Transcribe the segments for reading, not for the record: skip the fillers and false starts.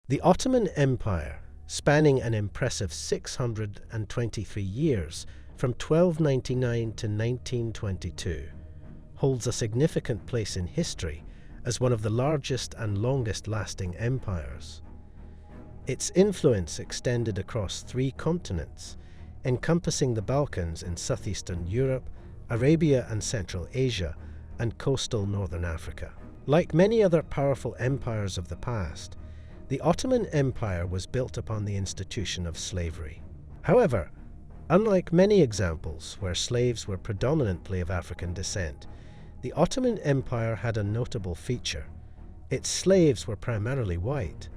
The Ottoman Empire, spanning an impressive 623 years from 1299 to 1922, holds a significant place in history as one of the largest and longest-lasting empires. Its influence extended across 3 continents, encompassing the Balkans in southeastern Europe, Arabia and Central Asia, and coastal northern Africa. Like many other powerful empires of the past, the Ottoman Empire was built upon the institution of slavery. However, unlike many examples where slaves were predominantly of African descent, the Ottoman Empire had a notable feature. Its slaves were primarily white.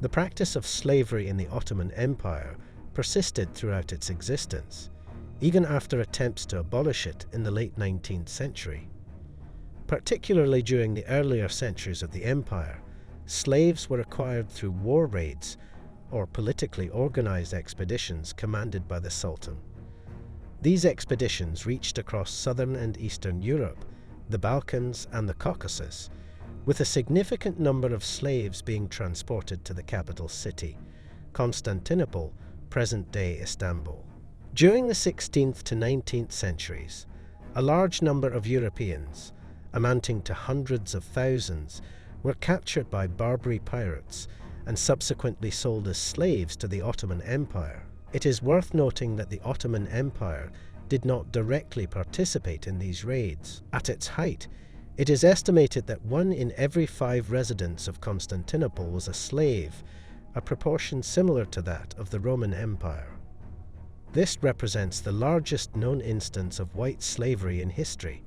The practice of slavery in the Ottoman Empire persisted throughout its existence, even after attempts to abolish it in the late 19th century. Particularly during the earlier centuries of the empire, slaves were acquired through war raids or politically organized expeditions commanded by the sultan. These expeditions reached across southern and eastern Europe, the Balkans and the Caucasus, with a significant number of slaves being transported to the capital city, Constantinople, present-day Istanbul. During the 16th to 19th centuries, a large number of Europeans, amounting to hundreds of thousands, were captured by Barbary pirates and subsequently sold as slaves to the Ottoman Empire. It is worth noting that the Ottoman Empire did not directly participate in these raids. At its height, it is estimated that 1 in every 5 residents of Constantinople was a slave, a proportion similar to that of the Roman Empire. This represents the largest known instance of white slavery in history,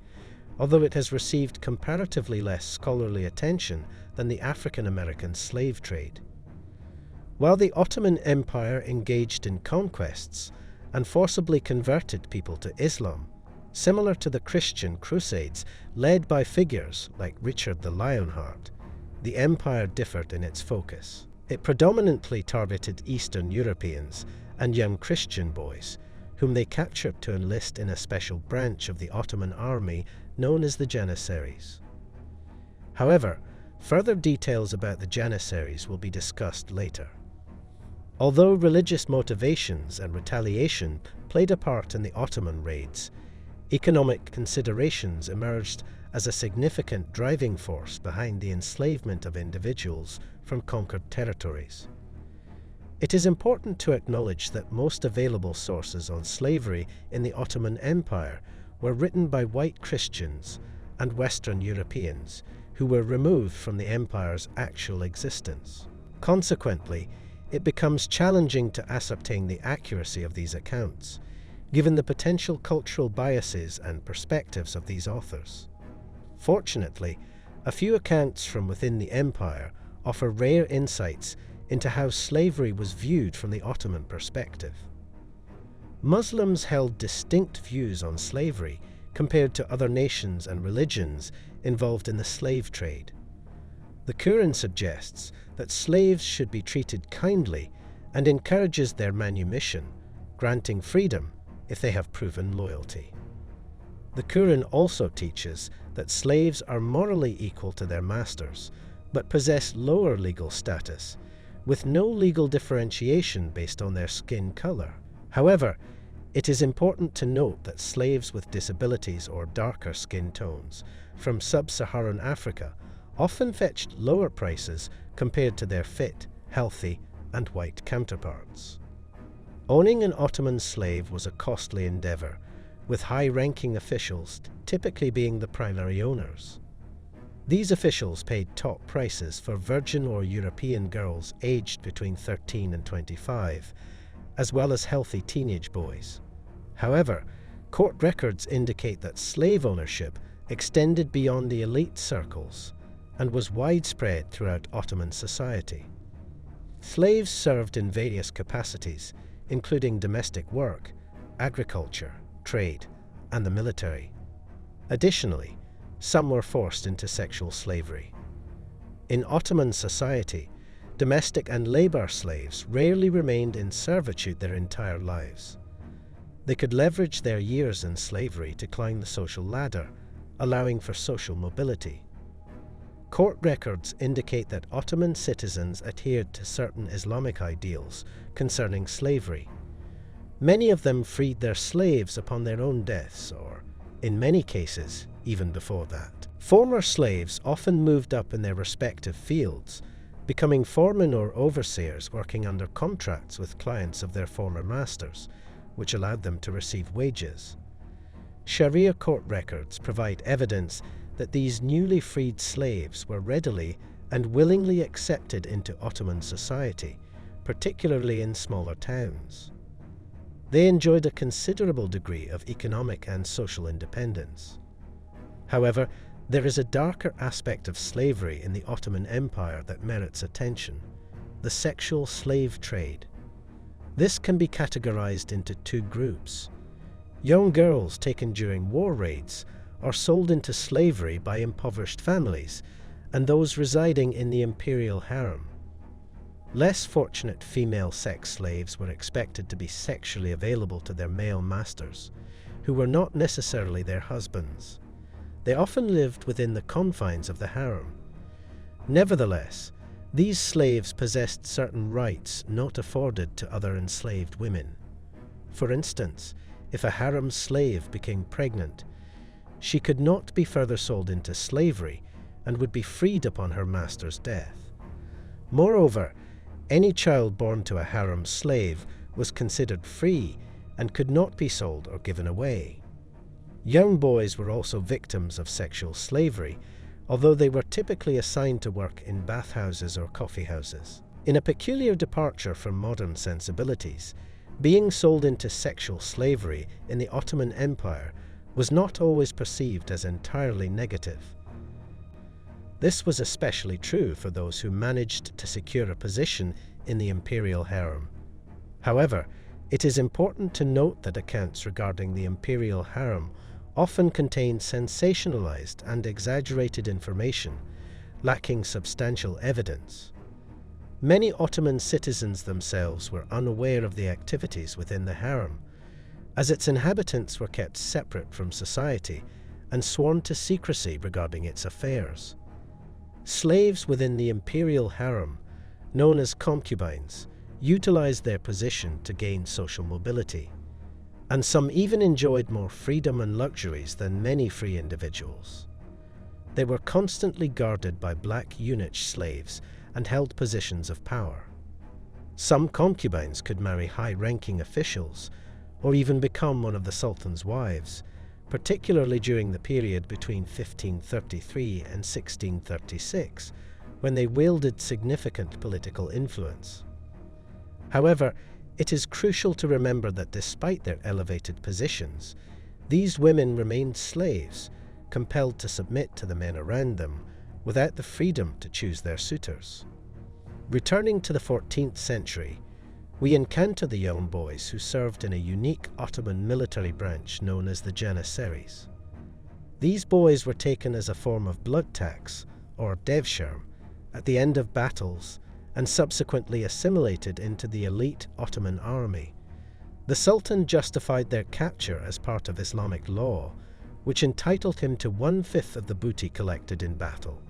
although it has received comparatively less scholarly attention than the African-American slave trade. While the Ottoman Empire engaged in conquests and forcibly converted people to Islam, similar to the Christian Crusades led by figures like Richard the Lionheart, the empire differed in its focus. It predominantly targeted Eastern Europeans and young Christian boys, whom they captured to enlist in a special branch of the Ottoman army known as the Janissaries. However, further details about the Janissaries will be discussed later. Although religious motivations and retaliation played a part in the Ottoman raids, economic considerations emerged as a significant driving force behind the enslavement of individuals from conquered territories. It is important to acknowledge that most available sources on slavery in the Ottoman Empire were written by white Christians and Western Europeans who were removed from the empire's actual existence. Consequently, it becomes challenging to ascertain the accuracy of these accounts, given the potential cultural biases and perspectives of these authors. Fortunately, a few accounts from within the empire offer rare insights into how slavery was viewed from the Ottoman perspective. Muslims held distinct views on slavery compared to other nations and religions involved in the slave trade. The Quran suggests that slaves should be treated kindly and encourages their manumission, granting freedom if they have proven loyalty. The Quran also teaches that slaves are morally equal to their masters, but possess lower legal status, with no legal differentiation based on their skin color. However, it is important to note that slaves with disabilities or darker skin tones from sub-Saharan Africa often fetched lower prices compared to their fit, healthy, and white counterparts. Owning an Ottoman slave was a costly endeavor, with high-ranking officials typically being the primary owners. These officials paid top prices for virgin or European girls aged between 13 and 25, as well as healthy teenage boys. However, court records indicate that slave ownership extended beyond the elite circles and was widespread throughout Ottoman society. Slaves served in various capacities, including domestic work, agriculture, trade, and the military. Additionally, some were forced into sexual slavery. In Ottoman society, domestic and labor slaves rarely remained in servitude their entire lives. They could leverage their years in slavery to climb the social ladder, allowing for social mobility. Court records indicate that Ottoman citizens adhered to certain Islamic ideals concerning slavery. Many of them freed their slaves upon their own deaths, or, in many cases, even before that. Former slaves often moved up in their respective fields, becoming foremen or overseers working under contracts with clients of their former masters, which allowed them to receive wages. Sharia court records provide evidence that these newly freed slaves were readily and willingly accepted into Ottoman society, particularly in smaller towns. They enjoyed a considerable degree of economic and social independence. However, there is a darker aspect of slavery in the Ottoman Empire that merits attention: the sexual slave trade. This can be categorized into two groups. Young girls taken during war raids are sold into slavery by impoverished families, and those residing in the imperial harem. Less fortunate female sex slaves were expected to be sexually available to their male masters, who were not necessarily their husbands. They often lived within the confines of the harem. Nevertheless, these slaves possessed certain rights not afforded to other enslaved women. For instance, if a harem slave became pregnant, she could not be further sold into slavery and would be freed upon her master's death. Moreover, any child born to a harem slave was considered free and could not be sold or given away. Young boys were also victims of sexual slavery, although they were typically assigned to work in bathhouses or coffee houses. In a peculiar departure from modern sensibilities, being sold into sexual slavery in the Ottoman Empire was not always perceived as entirely negative. This was especially true for those who managed to secure a position in the imperial harem. However, it is important to note that accounts regarding the imperial harem often contain sensationalized and exaggerated information, lacking substantial evidence. Many Ottoman citizens themselves were unaware of the activities within the harem, as its inhabitants were kept separate from society and sworn to secrecy regarding its affairs. Slaves within the imperial harem, known as concubines, utilized their position to gain social mobility, and some even enjoyed more freedom and luxuries than many free individuals. They were constantly guarded by black eunuch slaves and held positions of power. Some concubines could marry high-ranking officials, or even become one of the sultan's wives, particularly during the period between 1533 and 1636, when they wielded significant political influence. However, it is crucial to remember that despite their elevated positions, these women remained slaves, compelled to submit to the men around them, without the freedom to choose their suitors. Returning to the 14th century, we encounter the young boys who served in a unique Ottoman military branch known as the Janissaries. These boys were taken as a form of blood tax, or devshirm, at the end of battles and subsequently assimilated into the elite Ottoman army. The Sultan justified their capture as part of Islamic law, which entitled him to 1/5 of the booty collected in battle.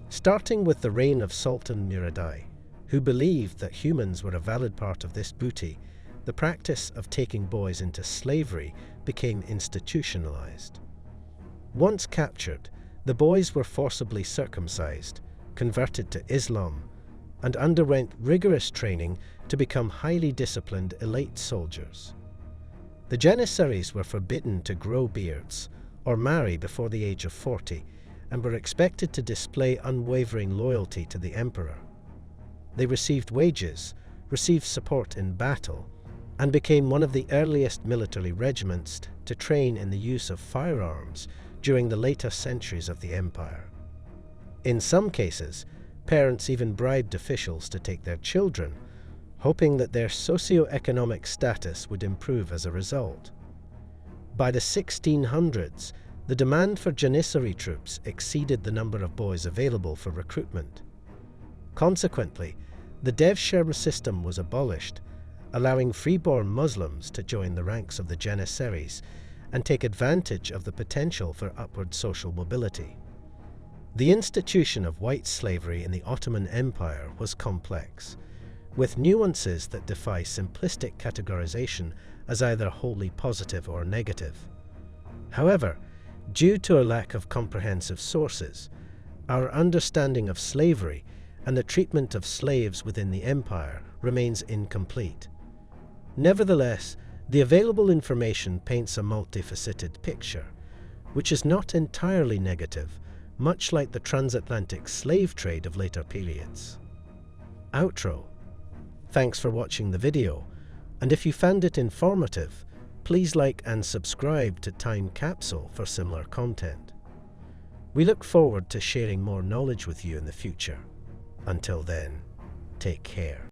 Starting with the reign of Sultan Murad, who believed that humans were a valid part of this booty, the practice of taking boys into slavery became institutionalized. Once captured, the boys were forcibly circumcised, converted to Islam, and underwent rigorous training to become highly disciplined elite soldiers. The Janissaries were forbidden to grow beards or marry before the age of 40, and were expected to display unwavering loyalty to the emperor. They received wages, received support in battle, and became one of the earliest military regiments to train in the use of firearms during the later centuries of the empire. In some cases, parents even bribed officials to take their children, hoping that their socio-economic status would improve as a result. By the 1600s, the demand for Janissary troops exceeded the number of boys available for recruitment. Consequently, the devshirm system was abolished, allowing freeborn Muslims to join the ranks of the Janissaries and take advantage of the potential for upward social mobility. The institution of white slavery in the Ottoman Empire was complex, with nuances that defy simplistic categorization as either wholly positive or negative. However, due to a lack of comprehensive sources, our understanding of slavery and the treatment of slaves within the empire remains incomplete. Nevertheless, the available information paints a multifaceted picture, which is not entirely negative, much like the transatlantic slave trade of later periods. Outro. Thanks for watching the video, and if you found it informative, please like and subscribe to Time Capsule for similar content. We look forward to sharing more knowledge with you in the future. Until then, take care.